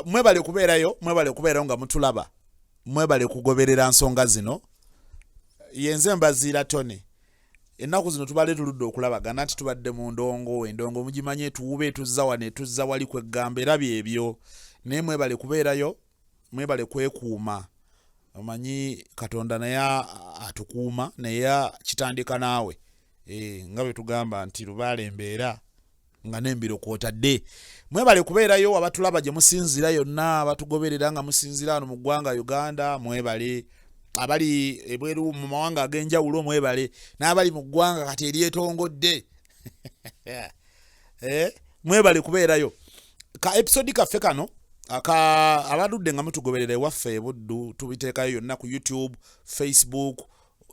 Mwebale kubeerayo nga mutulaba. Mwebale kugoberera nsonga zino. Yenze Mbazira Tony. Ennaku zino tubale tuludde okulabagana nti tubadde mu endongo mugimanye tuwube tuzza wane tuzza wali kweggamba era byebyo. Naye mwebale kubeerayo, mwebale kwekuuma. Omanyi Katonda naye atukuuma naye kitandika naawe. Nga bwe tugamba nti lubaale embeera nga n'embiro kwotadde. Mwebale kubeerayo abatulaba gye musinzira yonna abatugoberera nga musinzira wano mu ggwanga Uganda mwebale. Abali ebweru mu mawanga ag'enjawulo mwebale. N'abali mu ggwanga kati eryetongodde. Mwebale kubeerayo. Ka episode kaffe kano abadudde nga mutugoberera ewaffe Buddu tubiteekayo yonna ku YouTube, Facebook,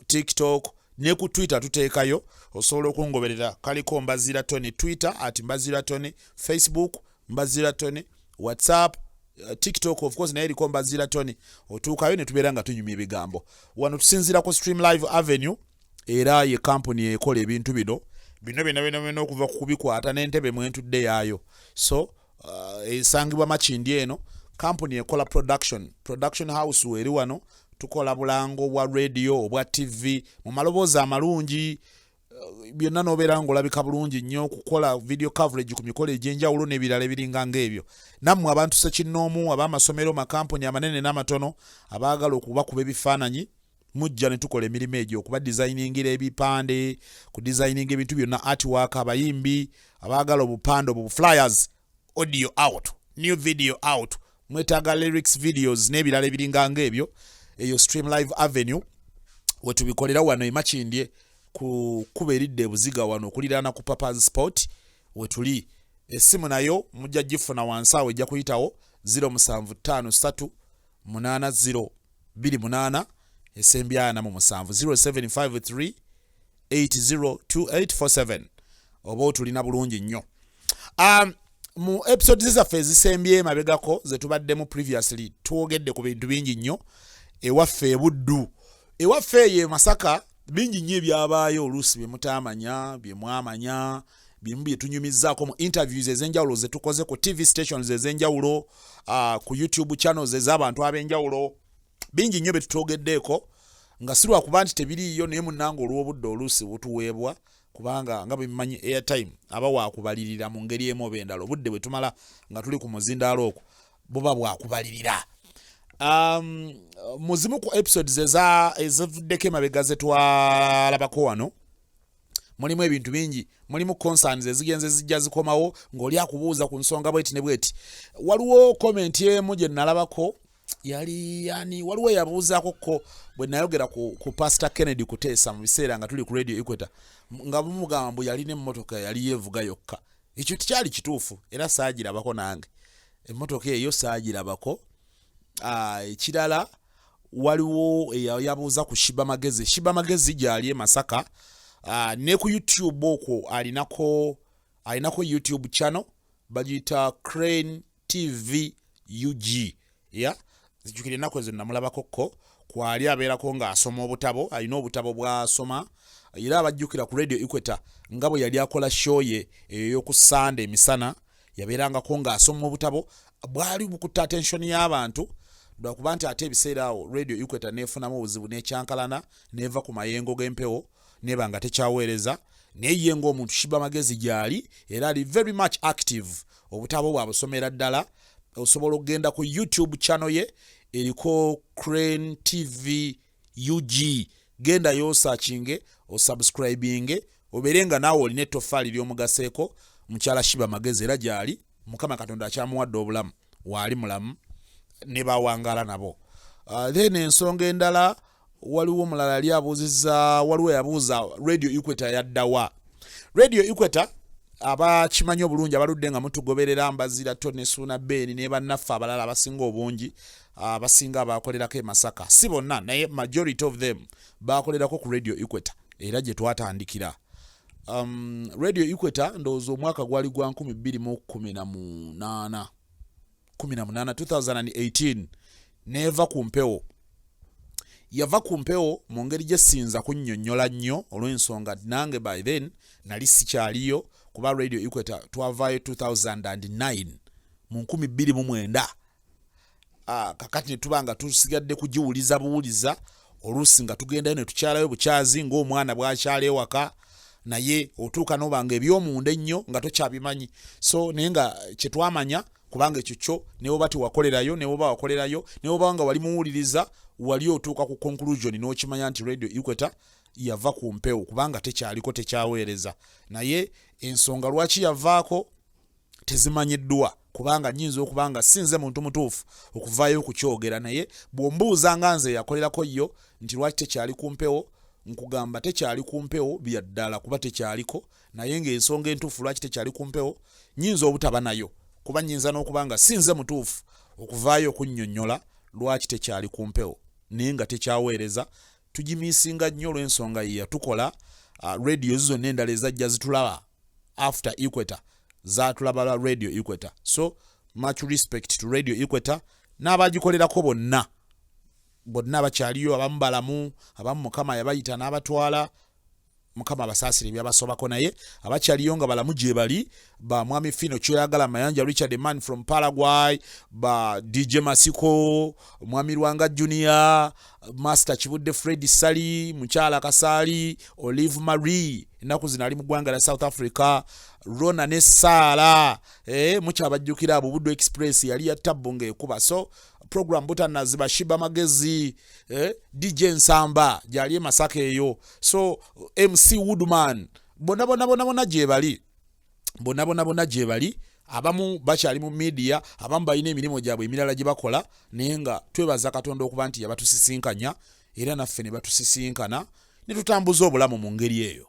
TikTok ne ku Twitter tuteekayo. Osobola okungoberera kaliko Mbazira Tony Twitter @Mbazira Tony, Facebook Mbazira Tony, WhatsApp, TikTok of course naye eriko Mbazira Tony. Otuukayo ne tubeera nga tunyumya ebigambo. Wano tusinzira ku Stream Live Avenue era ye company ekola ebintu bino byonna okuva ku kubikwata n'entebe mwentudde yaayo. So esangibwa Makindi eno company ekola production house eri wano. Tukola bulango bwa radio obwa TV mu maloboozi amalungi byonna nobeera ng'olabika bulungi nnyo kukola video coverage ku mikolo egy'enjawulo n'ebirala ebiringa ng'ebyo. Nammwe abantu sekinnoomu ab'amasomero makampuni amanene n'amatono abaagala okubakuba ebifaananyi mujja ne tukola emirimu egyo okuba designingira ebipande ku designinga ebintu byonna artwork abayimbi abaagala obupande obwo flyers audio out new video out mwetaaga lyrics videos n'ebirala ebiringa ng'ebyo. Eyo Stream Live Avenue wetubikolera wano Makindi ku kubeeridde buziga wano okuliraana ku Papa's Sport wetuli. Essimu nayo mujja gifuna wansi awo ejja kuyitawo 0753 8028 esembya mu 0753 802847 oba otulina bulungi nnyo. Mu episodes zaffe ezisembye mabegako ze tubaddemu previously twogedde ku bintu bingi nnyo. Ewaffe Buddu. Ewaffe ye Masaka bingi nnyo ebyabaayo oluusi bye mutamanya bye mwamanya bimu bye tunyumizzaako mu interviews ez'enjawulo ze tukoze ku TV stations ez'enjawulo ku YouTube channels ez'abantu ab'enjawulo. Bingi nnyo bye tutwogeddeeko nga si lwakuba nti tebiriiyo naye munnanga olw'obudde oluusi butuweebwa kubanga nga bwe mumanyi airtime aba waakubalirira mu ngeri emu oba endala. Obudde bwe tumala nga tuli ku muzindaalo okwo buba bwakubalirira. Muzimu ku episodes ezivuddeko emabega ze twalabako wano mulimu ebintu bingi. Mulimu concerns ezigenze zijja zikomawo ng'oli akubuuza ku nsonga bweti ne bweti. Waliwo comment emu gye nalabako waliwo eyabuuzaako ko bwe nayogera ku Pastor Kennedy Kuteesa mu biseera nga tuli ku Radio Equator nga bumugamba mbu yalina emmotoka yali yeevuga yokka. Ekyo tikyali kituufu era saagirabako nange. Emmotoka eyo saagirabako. Ekirala waliwo yabuuza ku Shiba Magezi gyali Masaka. Ne ku YouTube okwo alinako YouTube channel bagiyita Crane TV UG. Zijjukira ennaku ezo namulabako ko kwali abeerako ng'asoma obutabo. Alina obutabo bw'asoma era abajjukira ku Radio Equator nga bwe yali akola show ye ey'oku Sunday emisana yabeerangako ng'asoma obutabo. Bwali bukutta attention y'abantu lwakuba nti ate ebiseera awo Radio Equator neefunamu obuzibu n'ekyankalana neeva ku mayengo g'empewo neba nga tekyaweereza naye ye ng'omuntu Shiba Magezi gyali era ali very much active. Obutabo bwabusomera ddala. Osobola okugenda ku YouTube channel ye eriko Crane TV UG. Genda yo searchinge o subscribinge oberenga naawe olina ettoffaali ly'omugaseeko mukyala Shiba Magezi era gyali Mukama Katonda akyamuwadde obulamu waali mulamu ne bawangala nabo. Then ensonga endala waliwo mulala ali abuuzizza waliwo yabuuza Radio Equator yaddawa. Radio Equator abakimanyi obulungi abaludde nga mutugoberera Mbazira Tony Suna Ben ne bannaffe abalala abasinga obungi abasinga abakolerako e Masaka si bonna naye majority of them bakolerako ku Radio Equator era gye twatandikira. Radio Equator ndowooza omwaka gwali gwa 2018 2018 neeva ku mpewo. Yava ku mpewo mu ngeri gye ssinza kunnyonnyola nnyo olw'ensonga nange by then nali sikyaliyo kuba Radio Equator twavaayo 2009 mu 2009 kakati ne tubanga tusigadde kugiwuliza buwuliza oluusi nga tugendayo ne tukyalayo bukyazi ng'omwana bw'akyala ewaka naye otuuka n'obanga eby'omunda ennyo nga tokyabimanyi so naye nga kye twamanya kubanga ekyo kyo ne bwoba tewakolerayo ne bwoba wakolerayo ne bwoba nga wali muwuliriza wali otuuka ku conclusion n'okimanya nti Radio Equator yava ku mpewo kubanga tekyaliko tekyaweereza naye ensonga lwaki yavaako tezimanyiddwa kubanga nyinza okubanga sinze muntu mutuufu okuvaayo kukyogera naye bw'ombuuza nga nze yakolerako yo nti lwaki tekyali ku mpewo nkugamba tekyali ku mpewo bya ddala kuba tekyaliko naye ng'ensonga entuufu lwaki tekyali ku mpewo nyinza obutaba nayo kuba nyinza n'okubanga sinze mutuufu okuvaayo okunnyonnyola lwaki tekyali ku mpewo naye nga tekyaweereza tugimiisinga nnyo olw'ensonga ye yatukola radio zonna endala ezajja zitulaba after Equator zatulaba la Radio Equator so much respect to Radio Equator n'abagikolerako bonna abakyaliyo abamu balamu abamu mukama yabayita n'abatwala mukama abasaasire ebyabasobako naye abakyaliyo nga balamu gye bali ba mwami Fino Kyoyagala Mayanja Richard Man from Paraguay ba DJ Masiko mwami Lwanga Junior Master Kibudde Fred Sali Mukyala Kasali Olive Marie ennaku zino ali mu ggwanga la South Africa Rona ne Sala mukyabajjukira abo Buddu Express yali ya tabbo ng'ekuba so program butanazi bashiba magezi DJ Nsamba jali Masaka eyo so MC Woodman bona gye bali abamu bakyali mu media abamu balina emirimu gyabwe emirala gye bakola naye nga twebaza Katonda okuba nti yabatusisinkanya era naffe ne batusisinkana ne tutambuza obulamu mu ngeri eyo